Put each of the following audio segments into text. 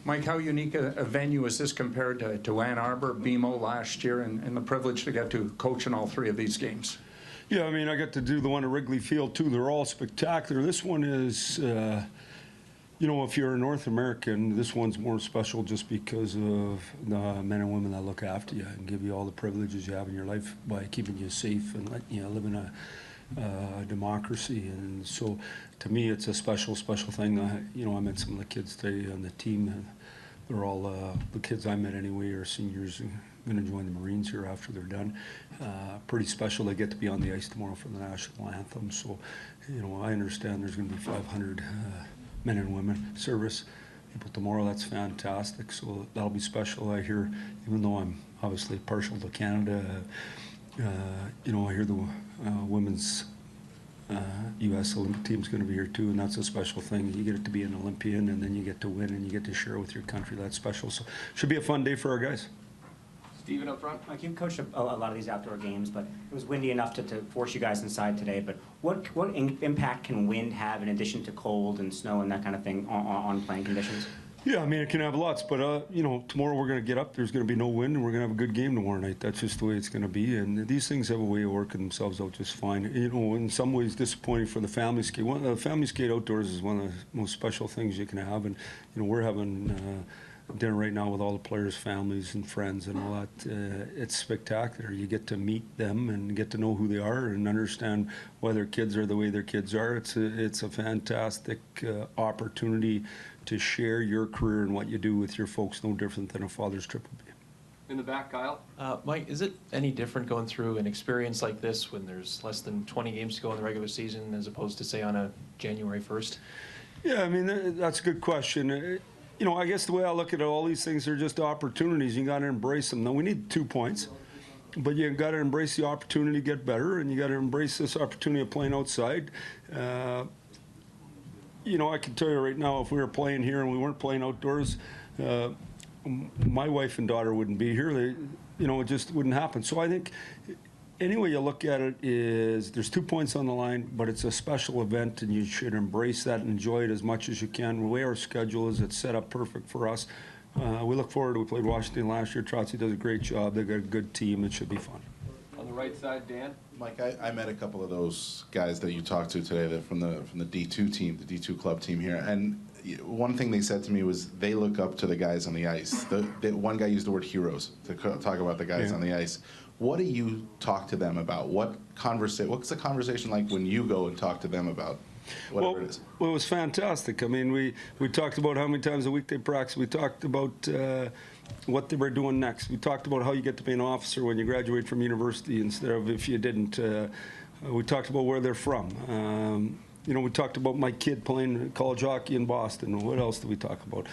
Mike, how unique a venue is this compared to Ann Arbor, BMO last year, and the privilege to get to coach in all three of these games? Yeah, I mean, I got to do the one at Wrigley Field, too. They're all spectacular. This one is, you know, if you're a North American, this one's more special just because of the men and women that look after you and give you all the privileges you have in your life by keeping you safe and letting you live in a democracy. And so, to me, it's a special thing. You know, I met some of the kids today on the team. They're all the kids I met anyway are seniors going to join the Marines here after they're done. Pretty special. They get to be on the ice tomorrow for the national anthem. So, you know, I understand there's going to be 500 men and women service people tomorrow. That's fantastic. So that'll be special. I hear, even though I'm obviously partial to Canada, you know, I hear the women's U.S. Olympic team's going to be here too, and that's a special thing. You get it to be an Olympian, and then you get to win, and you get to share with your country. That's special. So should be a fun day for our guys. Steven up front. Mike, you've coached a lot of these outdoor games, but it was windy enough to force you guys inside today. But what impact can wind have in addition to cold and snow and that kind of thing on playing conditions? Yeah, I mean, it can have lots, but, you know, tomorrow we're going to get up, there's going to be no wind, and we're going to have a good game tomorrow night. That's just the way it's going to be, and these things have a way of working themselves out just fine. You know, in some ways disappointing for the family skate. Family skate outdoors is one of the most special things you can have, and, you know, we're having dinner right now with all the players' families and friends and all that. It's spectacular. You get to meet them and get to know who they are and understand why their kids are the way their kids are. It's a fantastic opportunity to share your career and what you do with your folks, no different than a father's trip would be. In the back, Kyle. Mike, is it any different going through an experience like this when there's less than 20 games to go in the regular season as opposed to, say, on a January 1st? Yeah, I mean, that's a good question. You know, I guess the way I look at it, all these things are just opportunities. You got to embrace them. Now, we need 2 points, but you got to embrace the opportunity to get better, and you got to embrace this opportunity of playing outside. You know, I can tell you right now, if we were playing here and we weren't playing outdoors, my wife and daughter wouldn't be here. They, you know, it just wouldn't happen. So I think any way you look at it is there's 2 points on the line, but it's a special event, and you should embrace that and enjoy it as much as you can. The way our schedule is, it's set up perfect for us. We look forward to. We played Washington last year. Trotzy does a great job. They've got a good team. It should be fun. On the right side, Dan. Mike, I met a couple of those guys that you talked to today that from the D2 team, the D2 club team here, and one thing they said to me was they look up to the guys on the ice. One guy used the word heroes to talk about the guys on the ice. What do you talk to them about? What's the conversation like when you go and talk to them about whatever it is? Well, it was fantastic. I mean, we talked about how many times a week they practice. We talked about what they were doing next. We talked about how you get to be an officer when you graduate from university instead of if you didn't. We talked about where they're from. You know, we talked about my kid playing college hockey in Boston. What else did we talk about?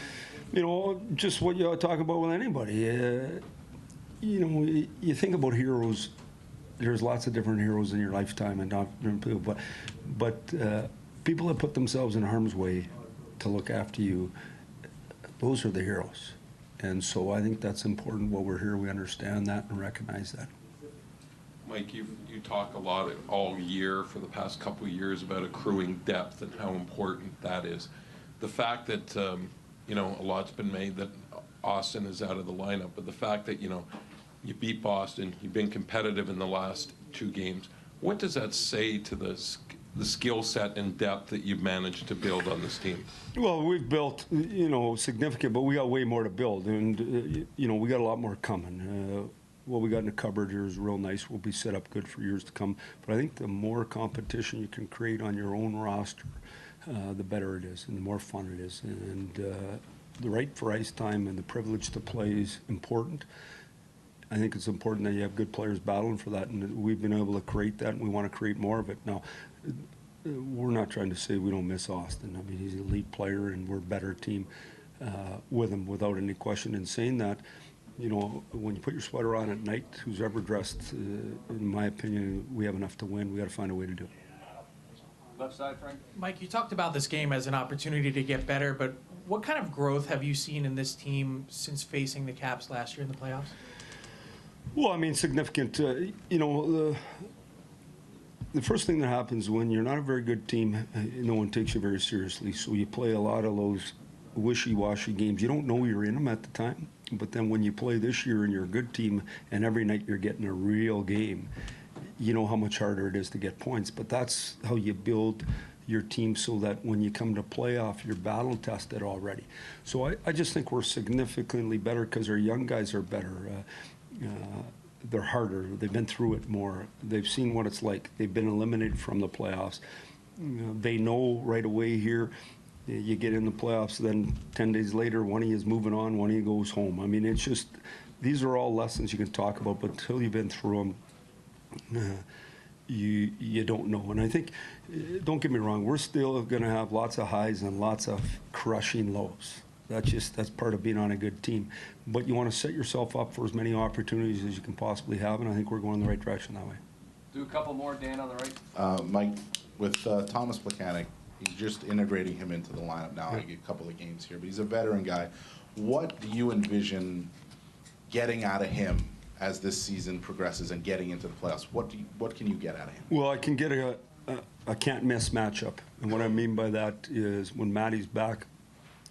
You know, just what you talk about with anybody. You know, you think about heroes. There's lots of different heroes in your lifetime, and not different people, but people that put themselves in harm's way to look after you, those are the heroes. And so I think that's important. While we're here, we understand that and recognize that. Mike, you talk a lot all year for the past couple of years about accruing depth and how important that is. The fact that, you know, a lot's been made that Austin is out of the lineup, but the fact that, you know, you beat Boston, you've been competitive in the last 2 games, what does that say to the skill set and depth that you've managed to build on this team? Well, we've built, you know, significant, but we got way more to build, and, you know, we got a lot more coming. What we got in the cupboard here is real nice. We'll be set up good for years to come. But I think the more competition you can create on your own roster, the better it is and the more fun it is. And the right for ice time and the privilege to play is important. I think it's important that you have good players battling for that, and we've been able to create that, and we want to create more of it. Now, we're not trying to say we don't miss Austin. I mean, he's an elite player, and we're a better team with him, without any question. In saying that, you know, when you put your sweater on at night, who's ever dressed, in my opinion, we have enough to win. We got to find a way to do it. Left side, Frank. Mike, you talked about this game as an opportunity to get better, but what kind of growth have you seen in this team since facing the Caps last year in the playoffs? Well, I mean, significant. You know, the first thing that happens when you're not a very good team, no one takes you very seriously. So you play a lot of those wishy-washy games. You don't know you're in them at the time, but then when you play this year and you're a good team and every night you're getting a real game, you know how much harder it is to get points. But that's how you build your team so that when you come to playoff, you're battle tested already. So I just think we're significantly better because our young guys are better. They're harder. They've been through it more. They've seen what it's like. They've been eliminated from the playoffs. They know right away here, you get in the playoffs, then 10 days later, one of you is moving on, one of you goes home. I mean, it's just, these are all lessons you can talk about, but until you've been through them, you don't know. And I think, don't get me wrong, we're still going to have lots of highs and lots of crushing lows. That's part of being on a good team. But you want to set yourself up for as many opportunities as you can possibly have, and I think we're going in the right direction that way. Do a couple more, Dan, on the right. Mike, with Thomas Plekanec, he's just integrating him into the lineup now. Yeah. I get a couple of games here, but he's a veteran guy. What do you envision getting out of him as this season progresses and getting into the playoffs? What can you get out of him? Well, I can get a can't-miss matchup. And what I mean by that is when Matty's back,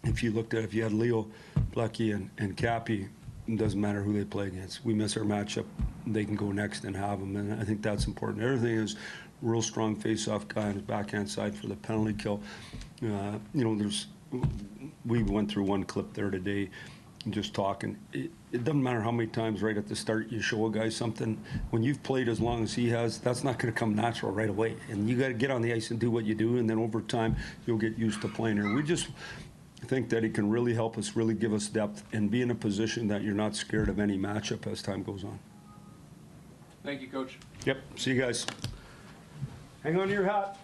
if you had Leo, Blecky, and Cappy, it doesn't matter who they play against. We miss our matchup, they can go next and have them. And I think that's important. Everything is real strong face-off guy on his backhand side for the penalty kill. We went through one clip there today, just talking. It doesn't matter how many times right at the start you show a guy something. When you've played as long as he has, that's not going to come natural right away. And you got to get on the ice and do what you do, and then over time you'll get used to playing here. We just think that he can really help us, really give us depth, and be in a position that you're not scared of any matchup as time goes on. Thank you, Coach. Yep. See you guys. Hang on to your hat.